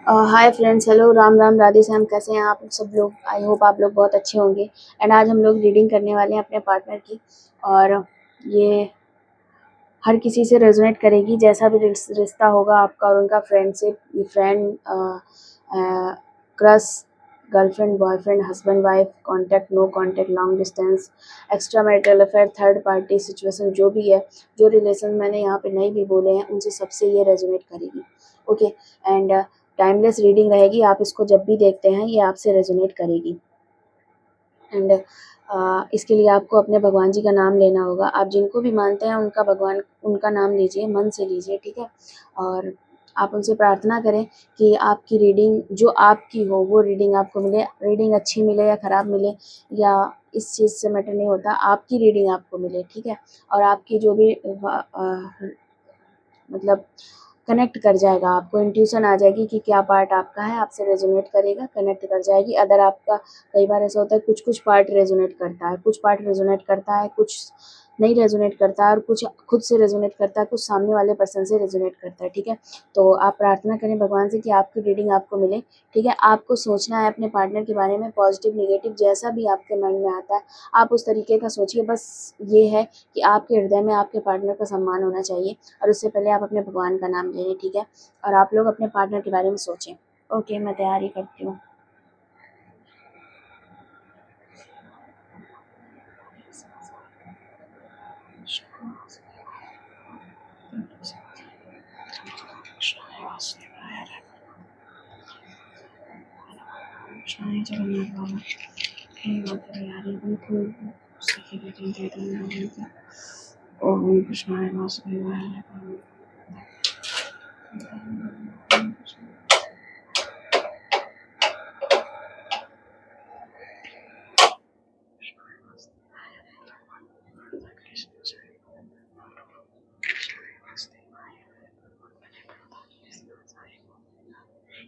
Hi friends, hello, Ram Ram, Radhe Shyam. कैसे हैं आप सब लोग? आई होप आप लोग बहुत अच्छे होंगे। एंड आज हम लोग रीडिंग करने वाले हैं अपने पार्टनर की। और ये हर किसी से रेजोनेट करेगी, जैसा भी रिश्ता होगा आपका और उनका, friendship, friend, crush, girlfriend, boyfriend, husband wife, contact, no contact, long distance, extra marital affair, third party situation, जो भी है, जो रिलेशन मैंने यहाँ पे नहीं भी बोले हैं, उनसे सबसे ये रेजोनेट करेगी। ओके। एंड टाइमलेस रीडिंग रहेगी। आप इसको जब भी देखते हैं ये आपसे रेजोनेट करेगी। एंड इसके लिए आपको अपने भगवान जी का नाम लेना होगा। आप जिनको भी मानते हैं उनका भगवान, उनका नाम लीजिए, मन से लीजिए, ठीक है। और आप उनसे प्रार्थना करें कि आपकी रीडिंग जो आपकी हो वो रीडिंग आपको मिले। रीडिंग अच्छी मिले या ख़राब मिले या इस चीज़ से मैटर नहीं होता, आपकी रीडिंग आपको मिले, ठीक है। और आपकी जो भी मतलब कनेक्ट कर जाएगा, आपको इंट्यूशन आ जाएगी कि क्या पार्ट आपका है, आपसे रेजोनेट करेगा, कनेक्ट कर जाएगी। अदर आपका, कई बार ऐसा होता है कुछ कुछ पार्ट रेजोनेट करता है, कुछ पार्ट रेजोनेट करता है, कुछ नहीं रेजोनेट करता है, और कुछ खुद से रेजोनेट करता है, कुछ सामने वाले पर्सन से रेजोनेट करता है, ठीक है। तो आप प्रार्थना करें भगवान से कि आपकी रीडिंग आपको मिले, ठीक है। आपको सोचना है अपने पार्टनर के बारे में, पॉजिटिव नेगेटिव जैसा भी आपके माइंड में आता है आप उस तरीके का सोचिए। बस ये है कि आपके हृदय में आपके पार्टनर का सम्मान होना चाहिए, और उससे पहले आप अपने भगवान का नाम लें, ठीक है। और आप लोग अपने पार्टनर के बारे में सोचें। ओके, मैं तैयारी करती हूँ। ओम कृष्णाय वासुदेवाय।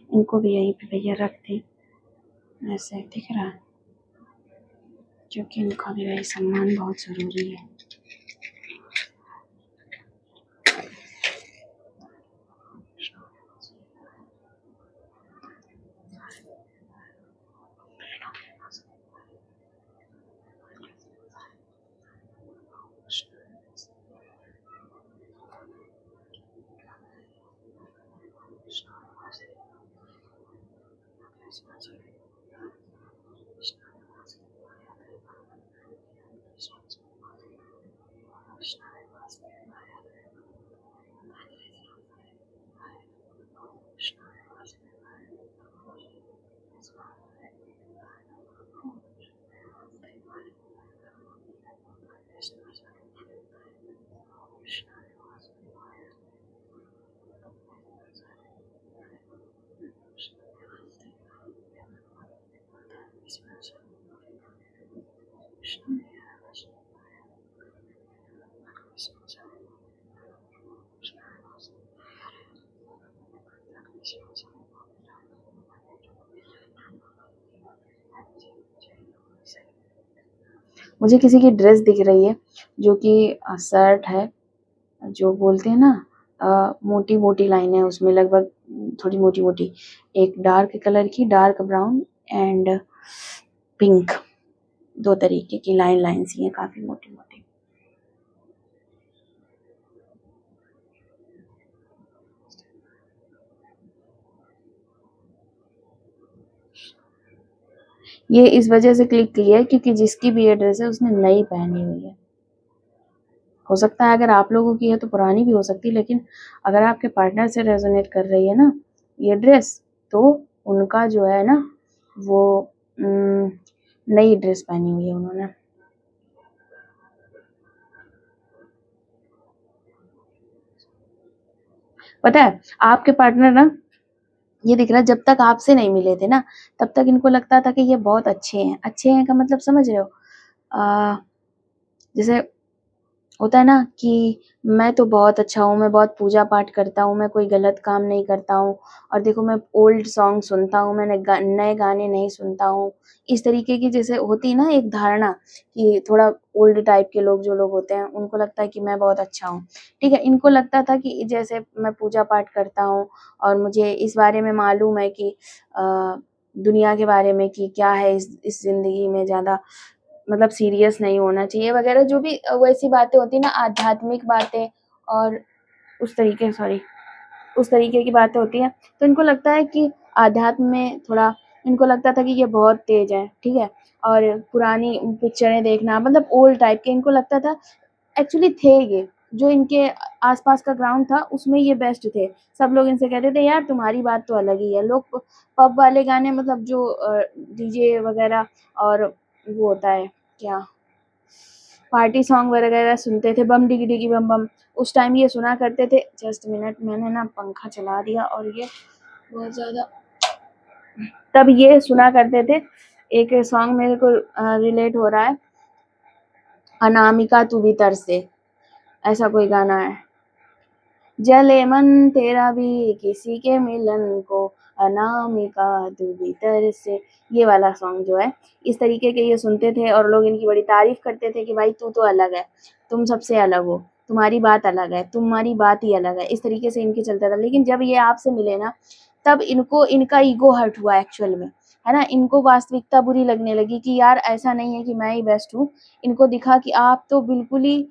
इनको भी यहीं पे भैया रख दें, ऐसे दिख रहा है, क्योंकि इनका भी वही सम्मान बहुत ज़रूरी है। मुझे किसी की ड्रेस दिख रही है, जो कि शर्ट है, जो बोलते हैं ना, मोटी मोटी लाइनें उसमें, लगभग थोड़ी मोटी मोटी, एक डार्क कलर की, डार्क ब्राउन एंड पिंक, दो तरीके की लाइन लाइन सी हैं, काफी मोटी मोटी। ये इस वजह से क्लिक की है क्योंकि जिसकी भी ये ड्रेस है उसने नई पहनी हुई है। हो सकता है अगर आप लोगों की है तो पुरानी भी हो सकती है, लेकिन अगर आपके पार्टनर से रेजोनेट कर रही है ना ये ड्रेस, तो उनका जो है ना वो नई ड्रेस पहनी हुई है उन्होंने। पता है आपके पार्टनर ना, ये दिख रहा है जब तक आपसे नहीं मिले थे ना तब तक इनको लगता था कि ये बहुत अच्छे हैं। अच्छे हैं का मतलब समझ रहे हो? जैसे होता है ना कि मैं तो बहुत अच्छा हूँ, मैं बहुत पूजा-पाठ करता हूँ, मैं कोई गलत काम नहीं करता हूँ और देखो मैं ओल्ड सॉन्ग सुनता हूँ, मैंने नए गाने नहीं सुनता हूँ। इस तरीके की जैसे होती है ना एक धारणा कि थोड़ा ओल्ड टाइप के लोग जो लोग होते हैं, उनको लगता है कि मैं बहुत अच्छा हूँ, ठीक है? इनको लगता था कि जैसे मैं पूजा-पाठ करता हूँ और मुझे इस बारे में मालूम है कि दुनिया के बारे में कि क्या है इस ज़िंदगी में ज़्यादा मतलब सीरियस नहीं होना चाहिए वगैरह जो भी वैसी बातें होती हैं ना आध्यात्मिक बातें और उस तरीके की बातें होती हैं, तो इनको लगता है कि आध्यात्म में थोड़ा इनको लगता था कि ये बहुत तेज़ है, ठीक है? और पुरानी पिक्चरें देखना मतलब ओल्ड टाइप के इनको लगता था एक्चुअली थे ये, जो इनके आस-पास का ग्राउंड था उसमें ये बेस्ट थे। सब लोग इनसे कहते थे यार तुम्हारी बात तो अलग ही है। लोग पब वाले गाने मतलब जो डीजे वगैरह और वो होता है क्या पार्टी सॉन्ग वगैरह सुनते थे, बम डिगी डिगी बम बम, उस टाइम ये सुना करते थे। जस्ट मिनट मैंने ना पंखा चला दिया और ये बहुत ज़्यादा तब ये सुना करते थे। एक सॉन्ग मेरे को रिलेट हो रहा है, अनामिका तू भी तरसे, ऐसा कोई गाना है। जले मन तेरा भी किसी के मिलन को, अनामिका तू भी तरसे, ये वाला सॉन्ग जो है इस तरीके के ये सुनते थे और लोग इनकी बड़ी तारीफ करते थे कि भाई तू तो अलग है, तुम सबसे अलग हो, तुम्हारी बात अलग है, तुम्हारी बात ही अलग है, इस तरीके से इनके चलता था। लेकिन जब ये आपसे मिले ना तब इनको इनका ईगो हर्ट हुआ एक्चुअल में, है ना? इनको वास्तविकता बुरी लगने लगी कि यार ऐसा नहीं है कि मैं ही बेस्ट हूँ। इनको दिखा कि आप तो बिल्कुल ही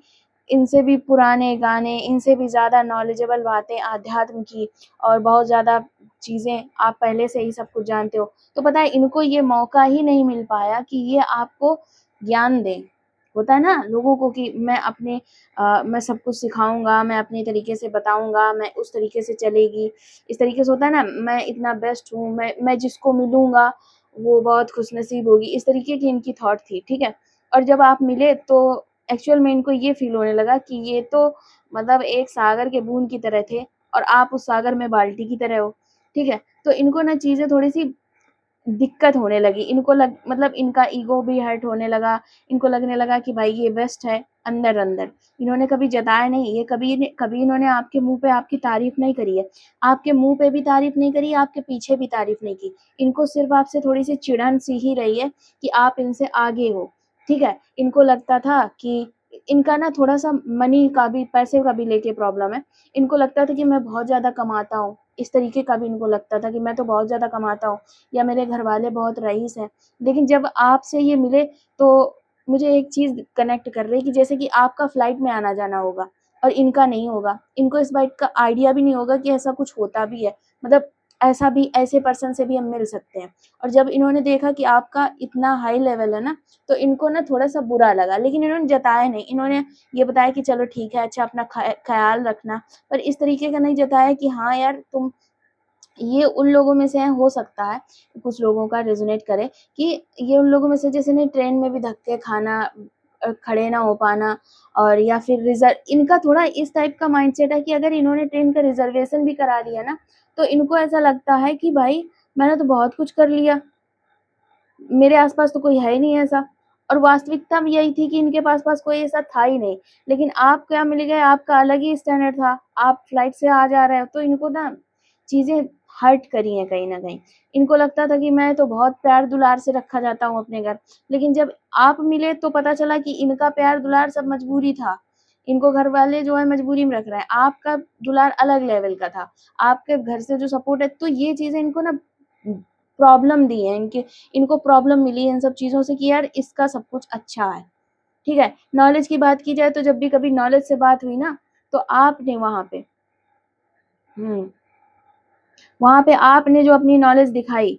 इनसे भी पुराने गाने, इनसे भी ज़्यादा नॉलेजेबल बातें अध्यात्म की और बहुत ज़्यादा चीज़ें आप पहले से ही सब कुछ जानते हो। तो पता है इनको ये मौका ही नहीं मिल पाया कि ये आपको ज्ञान दें। होता है ना लोगों को कि मैं सब कुछ सिखाऊँगा, मैं अपने तरीके से बताऊँगा, मैं उस तरीके से चलेगी। इस तरीके से होता है ना मैं इतना बेस्ट हूँ, मैं जिसको मिलूँगा वो बहुत खुशनसीब होगी। इस तरीके की इनकी थॉट थी, ठीक है? और जब आप मिले तो एक्चुअल में इनको ये फ़ील होने लगा कि ये तो मतलब एक सागर के बूँद की तरह थे और आप उस सागर में बाल्टी की तरह हो, ठीक है? तो इनको ना चीज़ें थोड़ी-सी दिक्कत होने लगी। इनको लग मतलब इनका ईगो भी हर्ट होने लगा, इनको लगने लगा कि भाई ये बेस्ट है अंदर-अंदर। इन्होंने कभी जताया नहीं, ये कभी इन्होंने आपके मुँह पे आपकी तारीफ़ नहीं करी है। आपके मुँह पे भी तारीफ़ नहीं करी, आपके पीछे भी तारीफ़ नहीं की। इनको सिर्फ़ आपसे थोड़ी-सी चिढ़न-सी ही रही है कि आप इनसे आगे हो, ठीक है? इनको लगता था कि इनका ना थोड़ा-सा मनी का भी पैसे का भी लेके प्रॉब्लम है। इनको लगता था कि मैं बहुत ज़्यादा कमाता हूँ, इस तरीके का भी इनको लगता था कि मैं तो बहुत ज़्यादा कमाता हूँ या मेरे घरवाले बहुत रईस हैं। लेकिन जब आपसे ये मिले तो मुझे एक चीज़ कनेक्ट कर रही है कि जैसे कि आपका फ्लाइट में आना-जाना होगा और इनका नहीं होगा। इनको इस बात का आइडिया भी नहीं होगा कि ऐसा कुछ होता भी है। मतलब ऐसा भी ऐसे पर्सन से भी हम मिल सकते हैं। और जब इन्होंने देखा कि आपका इतना हाई लेवल है ना, तो इनको ना थोड़ा-सा बुरा लगा। लेकिन इन्होंने जताया नहीं। इन्होंने ये बताया कि चलो ठीक है, अच्छा अपना ख़्याल रखना। पर इस तरीके का नहीं जताया कि हाँ यार तुम ये उन लोगों में से है हो सकता है, कुछ लोगों का रेज़ोनेट करे कि ये उन लोगों में से जैसे नहीं ट्रेन में भी धक्के खाना खड़े ना हो पाना और या फिर इनका थोड़ा इस टाइप का माइंडसेट है कि अगर इन्होंने ट्रेन का रिज़र्वेशन भी करा लिया ना, तो इनको ऐसा लगता है कि भाई मैंने तो बहुत कुछ कर लिया, मेरे आस-पास तो कोई है ही नहीं ऐसा। और वास्तविकता में यही थी कि इनके पास कोई ऐसा था ही नहीं। लेकिन आप क्या मिल गए, आपका अलग ही स्टैंडर्ड था, आप फ्लाइट से आ जा रहे हो, तो इनको ना चीज़ें हर्ट करी हैं कहीं न कहीं। इनको लगता था कि मैं तो बहुत प्यार-दुलार से रखा जाता हूँ अपने घर, लेकिन जब आप मिले तो पता चला कि इनका प्यार-दुलार सब मजबूरी था। इनको घरवाले जो है मजबूरी में रख रहे हैं, आपका दुलार अलग लेवल का था। आपके घर से जो सपोर्ट है तो ये चीज़ें इनको ना प्रॉब्लम दी हैं, इनको प्रॉब्लम मिली है इन सब चीज़ों से कि यार इसका सब कुछ अच्छा है, ठीक है? नॉलेज की बात की जाए तो जब भी कभी नॉलेज से बात हुई ना, तो आपने हुँ, वहाँ पे आपने जो अपनी नॉलेज दिखाई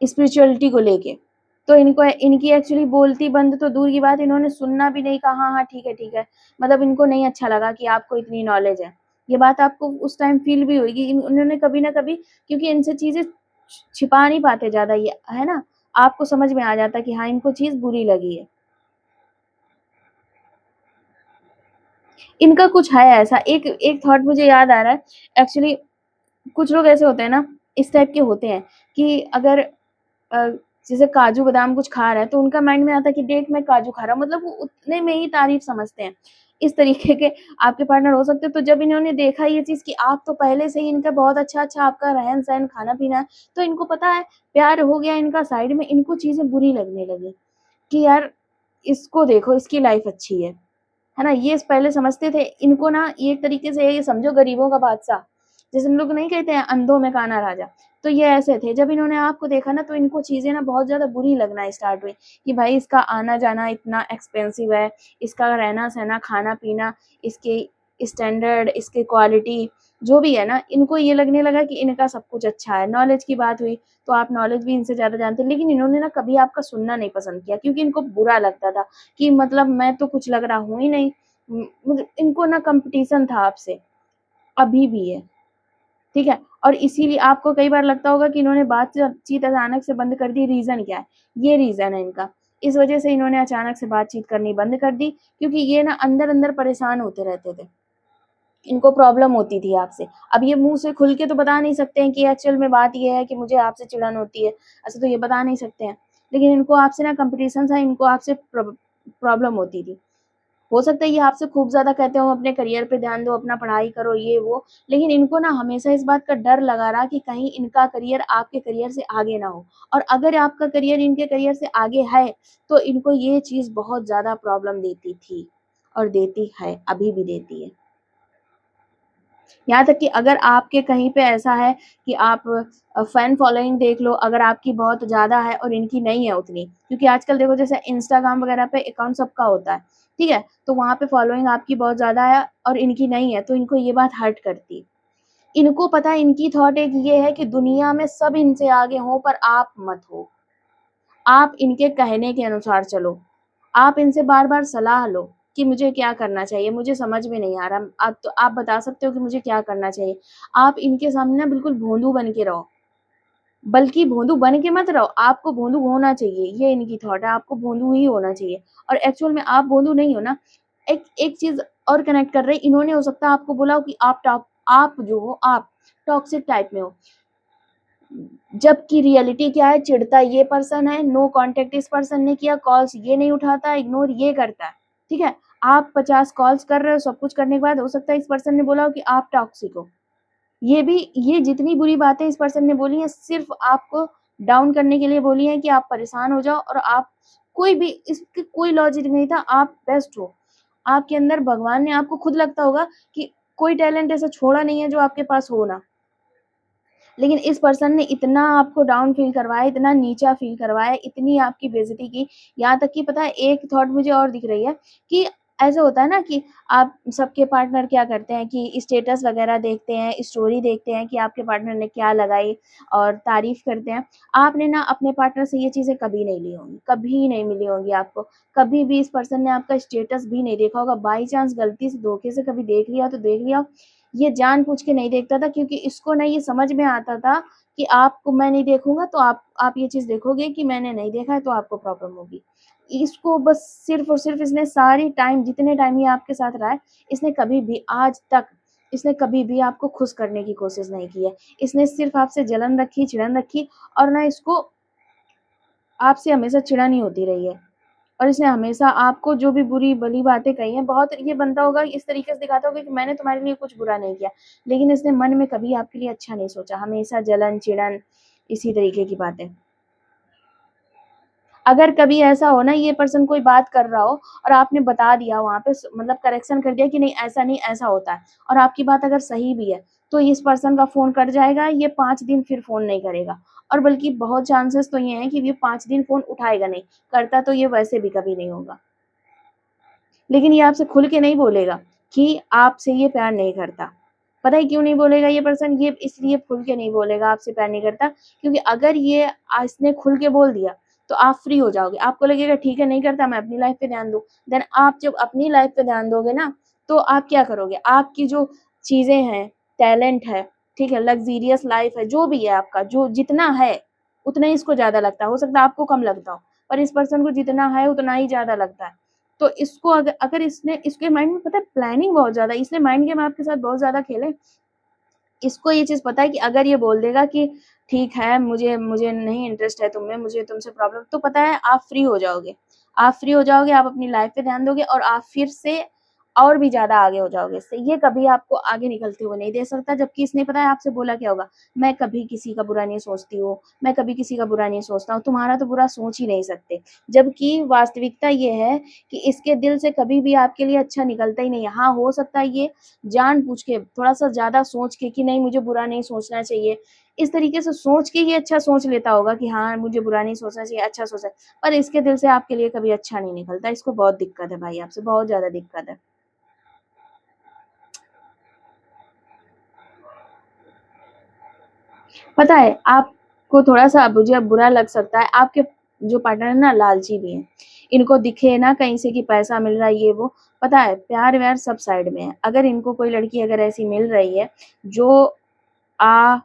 स्पिरिचुअलिटी को लेके, तो इनकी एक्चुअली बोलती बंद तो दूर की बात इन्होंने सुनना भी नहीं, कहा हाँ, हाँ, ठीक है। मतलब इनको नहीं अच्छा लगा कि आपको इतनी नॉलेज है। ये बात आपको उस टाइम फ़ील भी हुई कि इन्होंने कभी न कभी क्योंकि इनसे चीज़ें छिपा नहीं पाते ज़्यादा ये, है ना? आपको समझ में आ जाता है कि हाँ, इनको चीज़ बुरी लगी है। इनका कुछ है ऐसा एक एक थॉट मुझे याद आ रहा है एक्चुअली कुछ लोग ऐसे होते हैं ना, इस टाइप के होते हैं कि अगर अ, जैसे काजू-बादाम कुछ खा रहा है, तो उनका माइंड में आता है कि देख मैं काजू खा रहा हूँ, मतलब वो उतने में ही तारीफ़ समझते हैं। इस तरीके के आपके पार्टनर हो सकते हैं। तो जब इन्होंने देखा ये चीज़ कि आप तो पहले से ही इनका बहुत अच्छा-अच्छा आपका रहन-सहन, खाना-पीना है, तो इनको पता है प्यार हो गया इनका साइड में, इनको चीज़ें बुरी लगने लगी कि यार इसको देखो, इसकी लाइफ़ अच्छी है ना? ये पहले समझते थे, इनको ना ये एक तरीके से ये समझो गरीबों का बादशाह, जैसे हम लोग नहीं कहते हैं अंधों में काना राजा, तो ये ऐसे थे। जब इन्होंने आपको देखा ना तो इनको चीज़ें ना बहुत ज़्यादा बुरी लगना स्टार्ट हुई कि भाई इसका आना-जाना इतना एक्सपेंसिव है, इसका रहना-सहना, खाना-पीना, इसके स्टैंडर्ड, इसकी क्वालिटी जो भी है ना, इनको ये लगने लगा कि इनका सब कुछ अच्छा है। नॉलेज की बात हुई, तो आप नॉलेज भी इनसे ज़्यादा जानते हैं, लेकिन इन्होंने ना कभी आपका सुनना नहीं पसंद किया क्योंकि इनको बुरा लगता था कि मतलब मैं तो कुछ लग रहा हूँ ही नहीं। मतलब इनको ना कॉम्पिटिशन था आपसे, अभी भी है, ठीक है? और इसीलिए आपको कई बार लगता होगा कि इन्होंने बातचीत अचानक से बंद कर दी, रीज़न क्या है? ये रीज़न है इनका। इस वजह से इन्होंने अचानक से बातचीत करनी बंद कर दी क्योंकि ये ना अंदर-अंदर परेशान होते रहते थे। इनको प्रॉब्लम होती थी आपसे। अब ये मुँह से खुल के तो बता नहीं सकते हैं कि एक्चुअल में बात ये है कि मुझे आपसे चिढ़न होती है, ऐसे तो ये बता नहीं सकते हैं। लेकिन इनको आपसे ना कॉम्पिटिशन था, इनको आपसे प्रॉब्लम होती थी। हो सकता है ये आपसे खूब ज़्यादा कहते हो अपने करियर पे ध्यान दो, अपना पढ़ाई करो ये वो, लेकिन इनको ना हमेशा इस बात का डर लगा रहा कि कहीं इनका करियर आपके करियर से आगे ना हो और अगर आपका करियर इनके करियर से आगे है, तो इनको ये चीज़ बहुत ज़्यादा प्रॉब्लम देती थी और देती है, अभी भी देती है। यहाँ तक कि अगर आपके कहीं पे ऐसा है कि आप फैन फॉलोइंग देख लो, अगर आपकी बहुत ज़्यादा है और इनकी नहीं है उतनी, क्योंकि आजकल देखो जैसे इंस्टाग्राम वगैरह पे अकाउंट सबका होता है, ठीक है? तो वहाँ पे फॉलोइंग आपकी बहुत ज़्यादा है और इनकी नहीं है, तो इनको ये बात हर्ट करती है। इनको पता है इनकी थॉट एक ये है कि दुनिया में सब इनसे आगे हों पर आप मत हो। आप इनके कहने के अनुसार चलो। आप इनसे बार-बार सलाह लो कि मुझे क्या करना चाहिए, मुझे समझ में नहीं आ रहा। आप बता सकते हो कि मुझे क्या करना चाहिए। आप इनके सामने ना बिल्कुल भोंदू बन के रहो, बल्कि भोंदू बन के मत रहो, आपको भोंदू होना चाहिए, ये इनकी थॉट है, आपको भोंदू ही होना चाहिए। और एक्चुअल में आप भोंदू नहीं हो ना। एक एक चीज़ और कनेक्ट कर रही, इन्होंने हो सकता है आपको बोला हो कि आप जो हो आप टॉक्सिक टाइप में हो। जबकि रियलिटी क्या है, चिढ़ता ये पर्सन है, नो कॉन्टैक्ट इस पर्सन ने किया, कॉल्स ये नहीं उठाता, इग्नोर ये करता है, ठीक है? आप 50 कॉल्स कर रहे हो, सब कुछ करने के बाद हो सकता है इस पर्सन ने बोला हो कि आप टॉक्सिक हो। ये जितनी बुरी बातें इस पर्सन ने बोली हैं, सिर्फ़ आपको डाउन करने के लिए बोली हैं कि आप परेशान हो जाओ और आप कोई भी इसकी कोई लॉजिक नहीं था, आप बेस्ट हो। आपके अंदर भगवान ने आपको खुद लगता होगा कि कोई टैलेंट ऐसा छोड़ा नहीं है जो आपके पास हो ना। लेकिन इस पर्सन ने इतना आपको डाउन फ़ील करवाया, इतना नीचा फ़ील करवाया, इतनी आपकी बेइज़्ज़ती की, यहाँ तक कि पता है एक थॉट मुझे और दिख रही है कि ऐसा होता है ना कि आप सबके पार्टनर क्या करते हैं कि स्टेटस वग़ैरह देखते हैं, स्टोरी देखते हैं कि आपके पार्टनर ने क्या लगाई और तारीफ़ करते हैं। आपने ना अपने पार्टनर से ये चीज़ें कभी नहीं ली होंगी, कभी नहीं मिली होंगी आपको। कभी भी इस पर्सन ने आपका स्टेटस भी नहीं देखा होगा, बाई चांस गलती से धोखे से कभी देख लिया तो देख लिया। ये जानबूझ के नहीं देखता था क्योंकि इसको ना ये समझ में आता था कि आपको मैं नहीं देखूँगा तो आप ये चीज़ देखोगे कि मैंने नहीं देखा है तो आपको प्रॉब्लम होगी। इसको बस सिर्फ़ और सिर्फ़ इसने सारी टाइम जितने टाइम ये आपके साथ रहा है, इसने कभी भी आज तक इसने कभी भी आपको खुश करने की कोशिश नहीं की है। इसने सिर्फ़ आपसे जलन रखी, चिड़न रखी और ना इसको आपसे हमेशा चिड़न ही होती रही है। और इसने हमेशा आपको जो भी बुरी-भली बातें कही हैं, बहुत ये बनता होगा इस तरीके से दिखाता होगा कि मैंने तुम्हारे लिए कुछ बुरा नहीं किया। लेकिन इसने मन में कभी आपके लिए अच्छा नहीं सोचा, हमेशा जलन, चिड़न, इसी तरीके की बातें। अगर कभी ऐसा हो ना ये पर्सन कोई बात कर रहा हो और आपने बता दिया वहाँ पे मतलब करेक्शन कर दिया कि नहीं ऐसा नहीं ऐसा होता है और आपकी बात अगर सही भी है, तो इस पर्सन का फ़ोन कट जाएगा, ये 5 दिन फिर फ़ोन नहीं करेगा और बल्कि बहुत चांसेस तो ये हैं कि ये 5 दिन फ़ोन उठाएगा नहीं, करता तो ये वैसे भी कभी नहीं होगा। लेकिन ये आपसे खुल के नहीं बोलेगा कि आपसे ये प्यार नहीं करता। पता है क्यों नहीं बोलेगा ये पर्सन? ये इसलिए खुल के नहीं बोलेगा आपसे प्यार नहीं करता क्योंकि अगर ये इसने खुल के बोल दिया, तो आप फ्री हो जाओगे। आपको लगेगा ठीक है नहीं करता मैं अपनी लाइफ़ पे ध्यान दूँ। देन आप जब अपनी लाइफ़ पे ध्यान दोगे ना, तो आप क्या करोगे? आपकी जो चीज़ें हैं, टैलेंट है, ठीक है, लग्ज़रियस लाइफ़ है, जो भी है आपका, जो जितना है, उतना ही इसको ज़्यादा लगता है। हो सकता है आपको कम लगता हो, पर इस पर्सन को जितना है उतना ही ज़्यादा लगता है। तो इसको अगर इसने इसके माइंड में पता है प्लानिंग बहुत ज़्यादा है, इसने माइंड गेम आपके साथ बहुत ज़्यादा खेले। इसको ये चीज़ पता है कि अगर ये बोल देगा कि ठीक है, मुझे मुझे नहीं इंटरेस्ट है तुम में, मुझे तुमसे प्रॉब्लम तो पता है आप फ्री हो जाओगे। आप फ्री हो जाओगे, आप अपनी लाइफ़ पे ध्यान दोगे और आप फिर से और भी ज़्यादा आगे हो जाओगे इससे। ये कभी आपको आगे निकलते हुए नहीं देख सकता, जबकि इसने पता है आपसे बोला क्या होगा, मैं कभी किसी का बुरा नहीं सोचती हूँ, मैं कभी किसी का बुरा नहीं सोचता हूँ, तुम्हारा तो बुरा सोच ही नहीं सकते। जबकि वास्तविकता ये है कि इसके दिल से कभी भी आपके लिए अच्छा निकलता ही नहीं है। हाँ, हो सकता है ये जानबूझ के थोड़ा-सा ज़्यादा सोच के कि नहीं मुझे बुरा नहीं सोचना चाहिए, इस तरीके से सोच के ये अच्छा सोच लेता होगा कि हाँ, मुझे बुरा नहीं सोचना चाहिए, अच्छा सोचा है। पर इसके दिल से आपके लिए कभी अच्छा नहीं निकलता। इसको बहुत दिक्कत है भाई आपसे, बहुत ज़्यादा दिक्कत है। पता है आपको थोड़ा-सा मुझे बुरा लग सकता है, आपके जो पार्टनर है ना लालची भी हैं। इनको दिखे ना कहीं से कि पैसा मिल रहा है ये वो, पता है प्यार-व्यार सब साइड में है। अगर इनको कोई लड़की अगर ऐसी मिल रही है जो अ,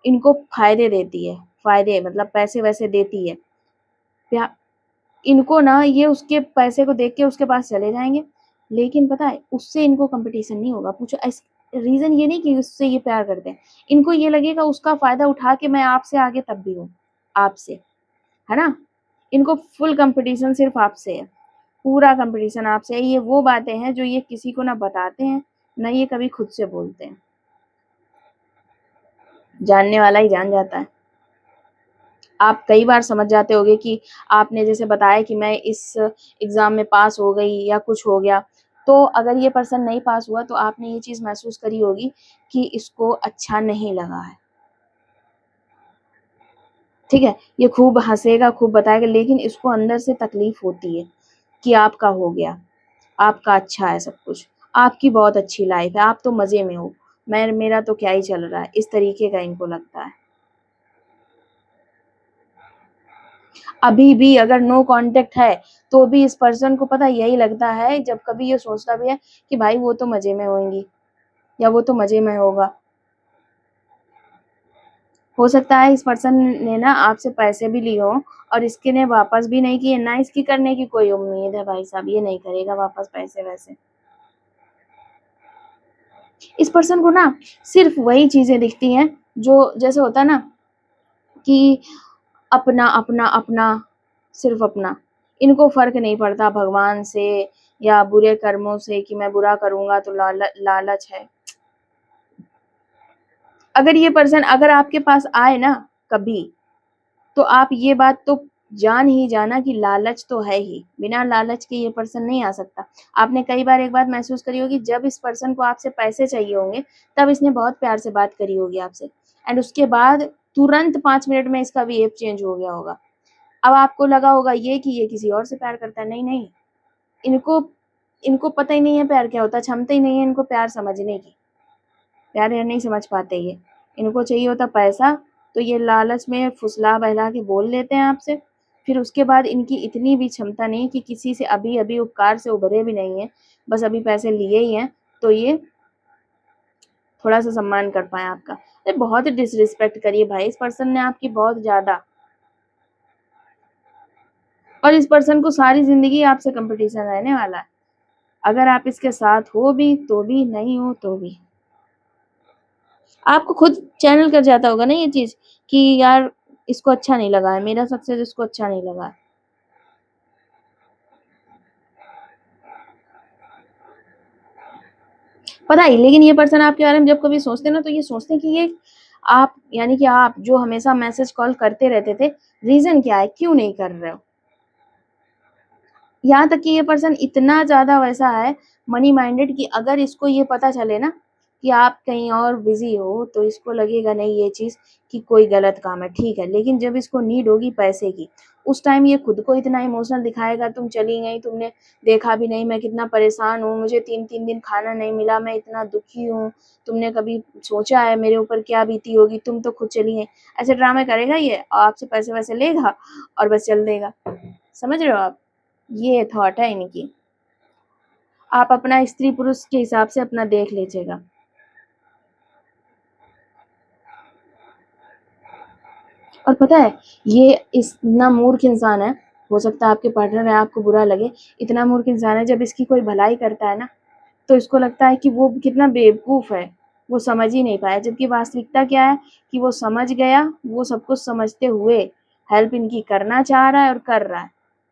इनको फ़ायदे मतलब पैसे-वैसे देती है, प्या इनको ना ये उसके पैसे को देख के उसके पास चले जाएँगे, लेकिन पता है उससे इनको कॉम्पिटिशन नहीं होगा। पूछो ऐस रीज़न ये नहीं कि उससे ये प्यार करते हैं। इनको ये लगेगा उसका फ़ायदा उठा के मैं आपसे आगे तब भी हूँ, आपसे, है ना? इनको फुल कॉम्पिटिशन सिर्फ़ आपसे है, पूरा कॉम्पिटिशन आपसे है। ये वो बातें हैं जो ये किसी को ना बताते हैं, ना ये कभी खुद से बोलते हैं। जानने वाला ही जान जाता है। आप कई बार समझ जाते होंगे कि आपने जैसे बताया कि मैं इस एग्ज़ाम में पास हो गई या कुछ हो गया, तो अगर ये पर्सन नहीं पास हुआ तो आपने ये चीज़ महसूस करी होगी कि इसको अच्छा नहीं लगा है, ठीक है? ये खूब हँसेगा, खूब बताएगा लेकिन इसको अंदर से तकलीफ़ होती है कि आपका हो गया, आपका अच्छा है सब कुछ, आपकी बहुत अच्छी लाइफ़ है, आप तो मज़े में हो, मेरा तो क्या ही चल रहा है, इस तरीके का इनको लगता है। अभी भी अगर नो कॉन्टैक्ट है, तो भी इस पर्सन को पता है यही लगता है जब कभी ये सोचता भी है कि भाई वो तो मज़े में होंगी या वो तो मज़े में होगा। हो सकता है इस पर्सन ने ना आपसे पैसे भी लिए हों और इसके ने वापस भी नहीं किए, ना इसकी करने की कोई उम्मीद है भाई साहब, ये नहीं करेगा वापस पैसे-वैसे। इस पर्सन को ना सिर्फ़ वही चीज़ें दिखती हैं जो जैसे होता है ना कि अपना, अपना, अपना, सिर्फ़ अपना। इनको फ़र्क नहीं पड़ता भगवान से या बुरे कर्मों से कि मैं बुरा करूँगा तो लालच है। अगर ये पर्सन अगर आपके पास आए ना कभी, तो आप ये बात तो जान ही जाना कि लालच तो है ही, बिना लालच के ये पर्सन नहीं आ सकता। आपने कई बार एक बात महसूस करी होगी जब इस पर्सन को आपसे पैसे चाहिए होंगे, तब इसने बहुत प्यार से बात करी होगी आपसे एंड उसके बाद तुरंत 5 मिनट में इसका बिहेव चेंज हो गया होगा। अब आपको लगा होगा ये कि ये किसी और से प्यार करता है, नहीं-नहीं, इनको इनको पता ही नहीं है प्यार क्या होता है, क्षमता ही नहीं है इनको प्यार समझने की। प्यार-व्यार नहीं समझ पाते ये। इनको चाहिए होता पैसा, तो ये लालच में फुसला-बहला के बोल लेते हैं आपसे। फिर उसके बाद इनकी इतनी भी क्षमता नहीं कि किसी से अभी-अभी उपकार से उभरे भी नहीं हैं, बस अभी पैसे लिए ही हैं, तो ये थोड़ा-सा सम्मान कर पाएँ आपका। अरे बहुत डिसरिस्पेक्ट करी है भाई इस पर्सन ने आपकी बहुत ज़्यादा और इस पर्सन को सारी ज़िंदगी आपसे कॉम्पिटिशन रहने वाला है। अगर आप इसके साथ हो भी, तो भी, नहीं हो तो भी। आपको खुद चैनल कर जाता होगा ना ये चीज़ कि यार इसको अच्छा नहीं लगा है, मेरा सक्सेस इसको अच्छा नहीं लगा है। पता है लेकिन ये पर्सन आपके बारे में जब कभी सोचते हैं ना तो ये सोचते हैं कि ये आप यानी कि आप जो हमेशा मैसेज कॉल करते रहते थे, रीज़न क्या है? क्यों नहीं कर रहे हो? यहाँ तक कि ये पर्सन इतना ज़्यादा वैसा है मनी माइंडेड कि अगर इसको ये पता चले ना कि आप कहीं और बिज़ी हो, तो इसको लगेगा नहीं ये चीज़ कि कोई गलत काम है, ठीक है। लेकिन जब इसको नीड होगी पैसे की, उस टाइम ये खुद को इतना इमोशनल दिखाएगा, तुम चली गई, तुमने देखा भी नहीं मैं कितना परेशान हूँ, मुझे 3-3 दिन खाना नहीं मिला, मैं इतना दुखी हूँ, तुमने कभी सोचा है मेरे ऊपर क्या बीती होगी, तुम तो खुद चली गई। ऐसे ड्रामे करेगा ये और आपसे पैसे-वैसे लेगा और बस चल देगा। समझ रहे हो आप? ये थॉट है इनकी। आप अपना स्त्री-पुरुष के हिसाब से अपना देख लीजिएगा। और पता है, ये इतना मूर्ख इंसान है, हो सकता है आपके पार्टनर है, आपको बुरा लगे, इतना मूर्ख इंसान है जब इसकी कोई भलाई करता है ना, तो इसको लगता है कि वो कितना बेवकूफ़ है, वो समझ ही नहीं पाया। जबकि वास्तविकता क्या है कि वो समझ गया, वो सब कुछ समझते हुए हेल्प इनकी करना चाह रहा है और कर रहा है।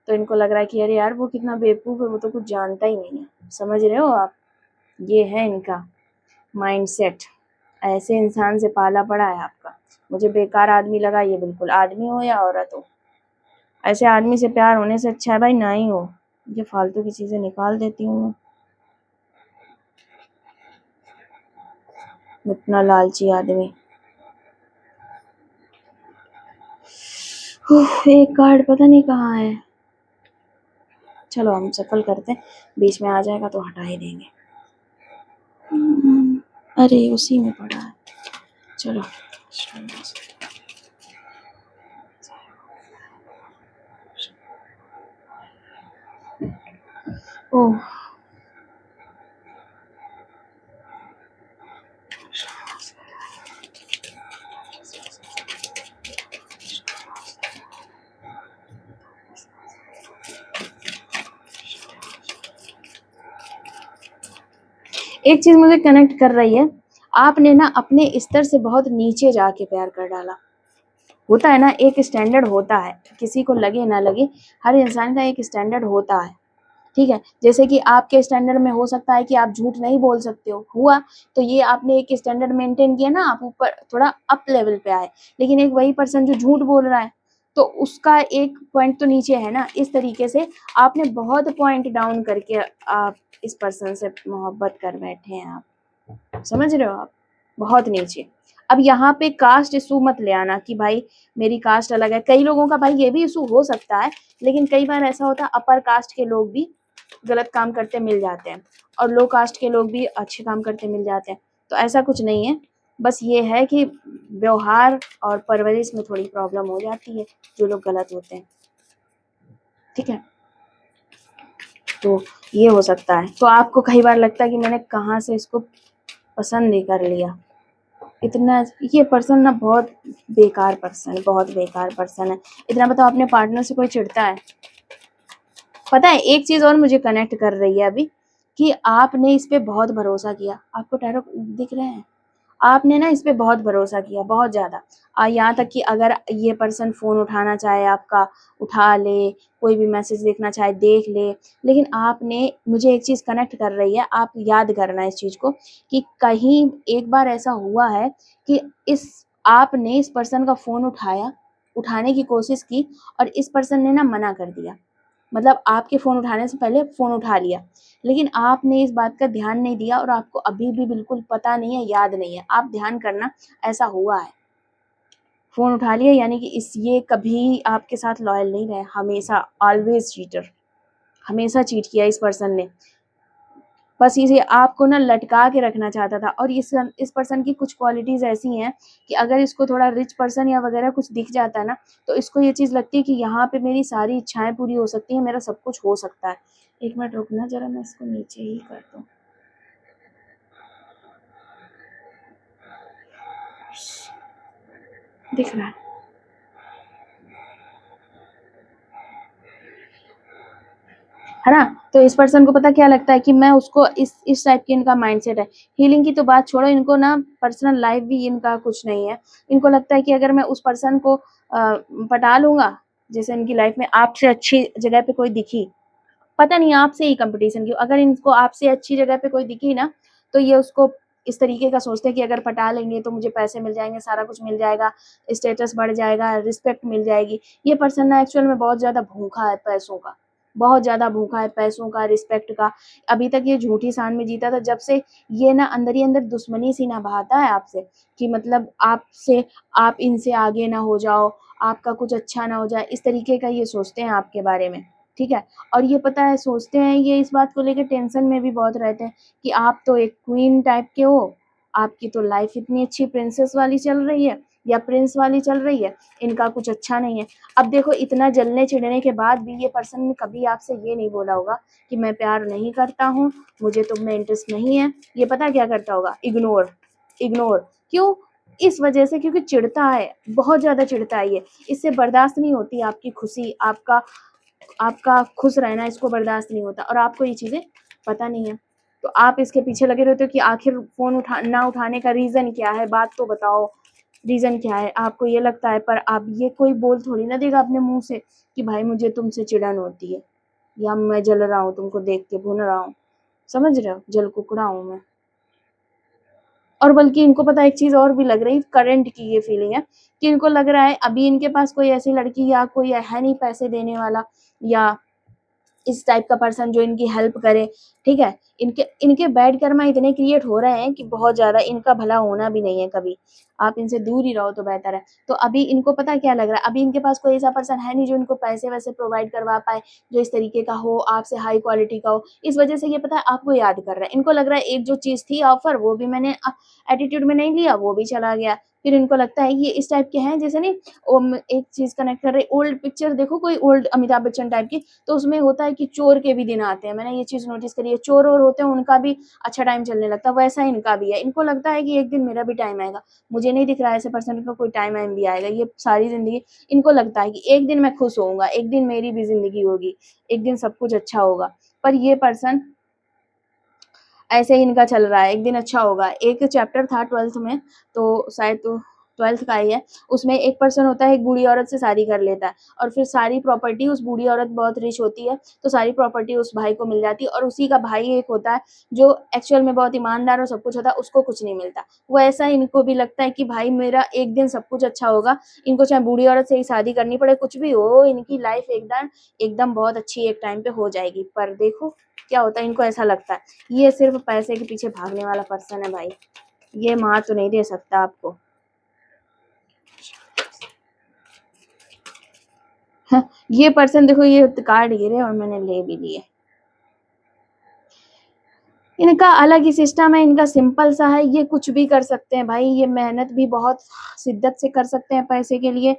तो इनको लग रहा है कि अरे यार वो कितना बेवकूफ़ है, वो तो कुछ जानता ही नहीं है। समझ रहे हो आप? ये है इनका माइंडसेट। ऐसे इंसान से पाला पड़ा है आपका। मुझे बेकार आदमी लगा ये, बिल्कुल आदमी हो या औरत हो, ऐसे आदमी से प्यार होने से अच्छा है भाई ना ही हो। ये फालतू की चीजें निकाल देती हूँ मैं। इतना लालची आदमी। एक कार्ड पता नहीं कहाँ है। चलो हम सफल करते हैं, बीच में आ जाएगा तो हटा ही देंगे। अरे उसी में पड़ा है। चलो ओह एक चीज मुझे कनेक्ट कर रही है, आपने ना अपने स्तर से बहुत नीचे जाके प्यार कर डाला। होता है ना, एक स्टैंडर्ड होता है, किसी को लगे ना लगे, हर इंसान का एक स्टैंडर्ड होता है। ठीक है, जैसे कि आपके स्टैंडर्ड में हो सकता है कि आप झूठ नहीं बोल सकते हो, हुआ तो ये आपने एक स्टैंडर्ड मेंटेन किया ना, आप ऊपर थोड़ा अप लेवल पे आए। लेकिन एक वही पर्सन जो झूठ बोल रहा है तो उसका एक पॉइंट तो नीचे है ना। इस तरीके से आपने बहुत पॉइंट डाउन करके आप इस पर्सन से मोहब्बत कर बैठे हैं। आप समझ रहे हो, आप बहुत नीचे। अब यहाँ पे कास्ट इशू मत ले आना कि भाई मेरी कास्ट अलग है। कई लोगों का भाई ये भी इशू हो सकता है, लेकिन कई बार ऐसा होता है अपर कास्ट के लोग भी गलत काम करते मिल जाते हैं और लो कास्ट के लोग भी अच्छे काम करते मिल जाते हैं। तो ऐसा कुछ नहीं है, बस ये है कि व्यवहार और परवरिश में थोड़ी प्रॉब्लम हो जाती है जो लोग गलत होते हैं। ठीक है, तो ये हो सकता है। तो आपको कई बार लगता है कि मैंने कहाँ से इसको पसंद ही कर लिया। इतना ये पर्सन ना बहुत बेकार पर्सन है, बहुत बेकार पर्सन है। इतना बताओ, अपने पार्टनर से कोई चिढ़ता है? पता है एक चीज और मुझे कनेक्ट कर रही है अभी, कि आपने इस पे बहुत भरोसा किया। आपको टैरो दिख रहे हैं, आपने ना इस पे बहुत भरोसा किया, बहुत ज्यादा। यहाँ तक कि अगर ये पर्सन फोन उठाना चाहे आपका, उठा ले, कोई भी मैसेज देखना चाहे देख ले। लेकिन आपने, मुझे एक चीज कनेक्ट कर रही है, आप याद करना इस चीज को, कि कहीं एक बार ऐसा हुआ है कि इस आपने इस पर्सन का फोन उठाया, उठाने की कोशिश की और इस पर्सन ने ना मना कर दिया। मतलब आपके फ़ोन उठाने से पहले फ़ोन उठा लिया, लेकिन आपने इस बात का ध्यान नहीं दिया और आपको अभी भी बिल्कुल पता नहीं है, याद नहीं है। आप ध्यान करना, ऐसा हुआ है। फ़ोन उठा लिया यानी कि ये कभी आपके साथ लॉयल नहीं रहे, हमेशा ऑलवेज़ चीटर, हमेशा चीट किया इस पर्सन ने। बस इसे आपको ना लटका के रखना चाहता था। और इस पर्सन की कुछ क्वालिटीज़ ऐसी हैं कि अगर इसको थोड़ा रिच पर्सन या वगैरह कुछ दिख जाता है ना, तो इसको ये चीज़ लगती है कि यहाँ पे मेरी सारी इच्छाएँ पूरी हो सकती हैं, मेरा सब कुछ हो सकता है। एक मिनट रुकना ज़रा, मैं इसको नीचे ही कर दूँ। दिख रहा है? है ना? तो इस पर्सन को पता क्या लगता है कि मैं उसको इस टाइप की इनका माइंडसेट है। हीलिंग की तो बात छोड़ो, इनको ना पर्सनल लाइफ भी इनका कुछ नहीं है। इनको लगता है कि अगर मैं उस पर्सन को पटा लूँगा, जैसे इनकी लाइफ में आपसे अच्छी जगह पे कोई दिखी, पता नहीं आपसे ही कंपटीशन क्यों, अगर इनको आपसे अच्छी जगह पे कोई दिखी ना, तो ये उसको इस तरीके का सोचते हैं कि अगर पटा लेंगे तो मुझे पैसे मिल जाएँगे, सारा कुछ मिल जाएगा, स्टेटस बढ़ जाएगा, रिस्पेक्ट मिल जाएगी। ये पर्सन ना एक्चुअल में बहुत ज़्यादा भूखा है पैसों का, बहुत ज़्यादा भूखा है पैसों का, रिस्पेक्ट का। अभी तक ये झूठी सांड में जीता था, जब से ये ना अंदर ही अंदर दुश्मनी सी निभाता है आपसे, कि मतलब आपसे, आप इनसे आगे ना हो जाओ, आपका कुछ अच्छा ना हो जाए, इस तरीके का ये सोचते हैं आपके बारे में। ठीक है? और ये पता है सोचते हैं, ये इस बात को लेके टेंशन में भी बहुत रहते हैं कि आप तो एक क्वीन टाइप के हो, आपकी तो लाइफ इतनी अच्छी प्रिंसेस वाली चल रही है या प्रिंस वाली चल रही है, इनका कुछ अच्छा नहीं है। अब देखो, इतना जलने चिढ़ने के बाद भी ये पर्सन ने कभी आपसे ये नहीं बोला होगा कि मैं प्यार नहीं करता हूँ, मुझे तुम में इंटरेस्ट नहीं है। ये पता क्या करता होगा? Ignore, ignore. क्यों? इस वजह से, क्योंकि चिढ़ता है, बहुत ज़्यादा चिढ़ता है ये। इससे बर्दाश्त नहीं होती आपकी खुशी, आपका आपका खुश रहना इसको बर्दाश्त नहीं होता, और आपको ये चीज़ें पता नहीं है। तो आप इसके पीछे लगे रहते हो कि आखिर फ़ोन ना उठाने का रीज़न क्या है? बात तो बताओ, रीज़न क्या है? आपको ये लगता है, पर आप ये कोई बोल थोड़ी ना देगा अपने मुँह से कि भाई मुझे तुमसे चिढ़न होती है या मैं जल रहा हूँ तुमको देख के, भून रहा हूँ। समझ रहे हो, जल कुकड़ा हूँ मैं। और बल्कि इनको पता है एक चीज और भी लग रही, करंट की ये फीलिंग है कि इनको लग रहा है अभी इनके पास कोई ऐसी लड़की या कोई है नहीं पैसे देने वाला, या इस टाइप का पर्सन जो इनकी हेल्प करे, ठीक है। इनके इनके बैड कर्मा इतने क्रिएट हो रहे हैं कि बहुत ज्यादा, इनका भला होना भी नहीं है कभी, आप इनसे दूर ही रहो तो बेहतर है। तो अभी इनको पता क्या लग रहा है, अभी इनके पास कोई ऐसा पर्सन है नहीं जो इनको पैसे वैसे प्रोवाइड करवा पाए, जो इस तरीके का हो, आपसे हाई क्वालिटी का हो। इस वजह से ये पता है आपको याद कर रहा है, इनको लग रहा है एक जो चीज थी ऑफर, वो भी मैंने एटीट्यूड में नहीं लिया, वो भी चला गया। फिर इनको लगता है ये इस टाइप के हैं, जैसे नहीं एक चीज कनेक्ट कर रहे, ओल्ड पिक्चर देखो कोई ओल्ड अमिताभ बच्चन टाइप की, तो उसमें होता है कि चोर के भी दिन आते हैं, मैंने ये चीज नोटिस करी है, चोर और होते हैं उनका भी अच्छा टाइम चलने लगता है, वैसा इनका भी है। इनको लगता है कि एक दिन मेरा भी टाइम आएगा, मुझे नहीं दिख रहा है ऐसे पर्सन का कोई टाइम आइम भी आएगा, ये सारी जिंदगी इनको लगता है कि एक दिन मैं खुश होऊंगा, एक दिन मेरी भी जिंदगी होगी, एक दिन सब कुछ अच्छा होगा। पर ये पर्सन ऐसे ही इनका चल रहा है, एक दिन अच्छा होगा। एक चैप्टर था 12th में, तो शायद तो 12th का ही है, उसमें एक पर्सन होता है, एक बूढ़ी औरत से शादी कर लेता है, और फिर सारी प्रॉपर्टी, उस बूढ़ी औरत बहुत रिच होती है, तो सारी प्रॉपर्टी उस भाई को मिल जाती है, और उसी का भाई एक होता है जो एक्चुअल में बहुत ईमानदार और सब कुछ होता है, उसको कुछ नहीं मिलता। वो ऐसा इनको भी लगता है कि भाई मेरा एक दिन सब कुछ अच्छा होगा, इनको चाहे बूढ़ी औरत से ही शादी करनी पड़े, कुछ भी हो, इनकी लाइफ एकदम एकदम बहुत अच्छी एक टाइम पे हो जाएगी। पर देखो क्या होता है, इनको ऐसा लगता है ये सिर्फ पैसे के पीछे भागने वाला पर्सन है भाई, ये मार तो नहीं दे सकता आपको। ये पर्सन देखो, ये कार्ड गिरे और मैंने ले भी लिए। इनका अलग ही सिस्टम है, इनका सिंपल सा है, ये कुछ भी कर सकते हैं भाई, ये मेहनत भी बहुत शिद्दत से कर सकते हैं पैसे के लिए,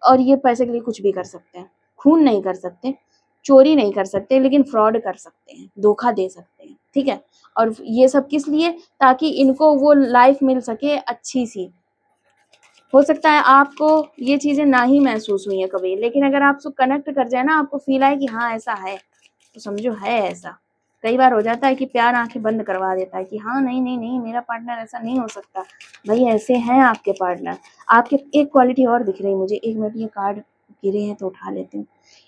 और ये पैसे के लिए कुछ भी कर सकते हैं। खून नहीं कर सकते, चोरी नहीं कर सकते, लेकिन फ्रॉड कर सकते हैं, धोखा दे सकते हैं, ठीक है। और ये सब किस लिए, ताकि इनको वो लाइफ मिल सके अच्छी सी। हो सकता है आपको ये चीजें ना ही महसूस हुई है कभी, लेकिन अगर आप उसको कनेक्ट कर जाए ना, आपको फील आए कि हाँ ऐसा है, तो समझो है ऐसा। कई बार हो जाता है कि प्यार आंखें बंद करवा देता है कि हाँ नहीं नहीं नहीं, मेरा पार्टनर ऐसा नहीं हो सकता। भाई ऐसे हैं आपके पार्टनर। आपके एक क्वालिटी और दिख रही है मुझे, एक मिनट, ये कार्ड गिरे हैं तो उठा लेती हूँ।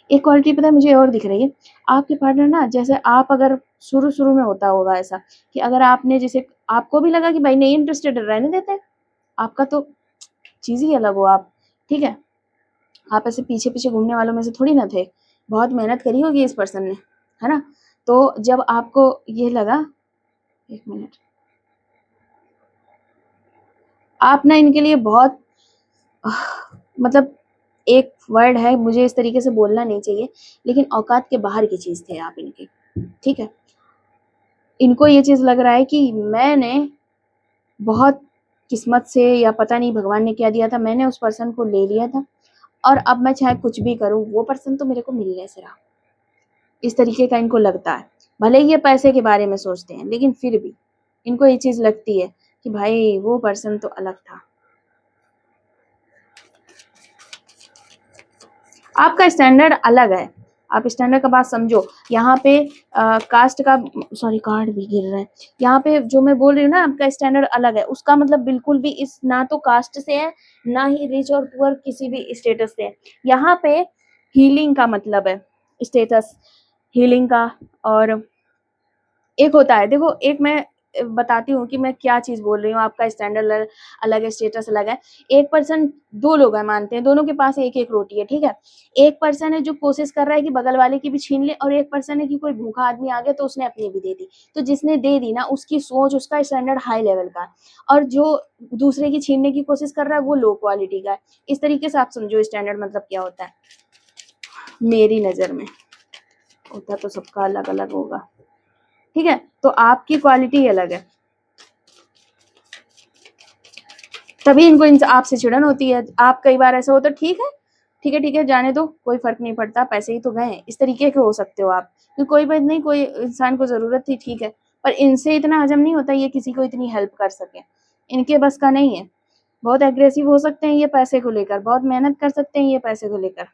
एक क्वालिटी पता है मुझे और दिख रही है आपके पार्टनर ना, जैसे आप अगर शुरू शुरू में होता होगा ऐसा कि अगर आपने जैसे आपको भी लगा कि भाई नहीं इंटरेस्टेड, रहने देते, आपका तो चीज ही अलग हो आप, ठीक है। आप ऐसे पीछे पीछे घूमने वालों में से थोड़ी ना थे, बहुत मेहनत करी होगी इस पर्सन ने, है ना। तो जब आपको ये लगा, एक मिनट, आप ना इनके लिए बहुत मतलब एक वर्ड है, मुझे इस तरीके से बोलना नहीं चाहिए, लेकिन औकात के बाहर की चीज थे आप इनके, ठीक है। इनको ये चीज लग रहा है कि मैंने बहुत किस्मत से, या पता नहीं भगवान ने क्या दिया था, मैंने उस पर्सन को ले लिया था, और अब मैं चाहे कुछ भी करूं, वो पर्सन तो मेरे को मिलने से रहा। इस तरीके का इनको लगता है। भले ही ये पैसे के बारे में सोचते हैं, लेकिन फिर भी इनको ये चीज लगती है कि भाई वो पर्सन तो अलग था। आपका स्टैंडर्ड अलग है, आप स्टैंडर्ड का बात समझो। यहाँ पे कास्ट का, सॉरी कार्ड भी गिर रहा है, यहाँ पे जो मैं बोल रही हूँ ना, आपका स्टैंडर्ड अलग है, उसका मतलब बिल्कुल भी इस ना तो कास्ट से है, ना ही रिच और पुअर किसी भी स्टेटस से है। यहाँ पे हीलिंग का मतलब है स्टेटस, हीलिंग का। और एक होता है, देखो एक मैं बताती हूँ कि मैं क्या चीज बोल रही हूँ, आपका स्टैंडर्ड अलग है, स्टेटस अलग है। एक पर्सन, दो लोग हैं मानते हैं, दोनों के पास एक एक रोटी है, ठीक है। एक पर्सन है जो कोशिश कर रहा है कि बगल वाले की भी छीन ले, और एक पर्सन है कि कोई भूखा आदमी आ गया तो उसने अपनी भी दे दी। तो जिसने दे दी ना, उसकी सोच, उसका स्टैंडर्ड हाई लेवल का है, और जो दूसरे की छीनने की कोशिश कर रहा है वो लो क्वालिटी का है। इस तरीके से आप समझो स्टैंडर्ड मतलब क्या होता है, मेरी नजर में। होता तो सबका अलग अलग होगा, ठीक है। तो आपकी क्वालिटी अलग है, तभी इनको आपसे चिड़न होती है। आप कई बार ऐसा होता है, ठीक है ठीक है ठीक है, जाने दो, कोई फर्क नहीं पड़ता, पैसे ही तो गए, इस तरीके के हो सकते हो आप, कि कोई बात नहीं, कोई इंसान को जरूरत थी, ठीक है। पर इनसे इतना हजम नहीं होता ये किसी को इतनी हेल्प कर सके, इनके बस का नहीं है। बहुत एग्रेसिव हो सकते हैं ये पैसे को लेकर, बहुत मेहनत कर सकते हैं ये पैसे को लेकर,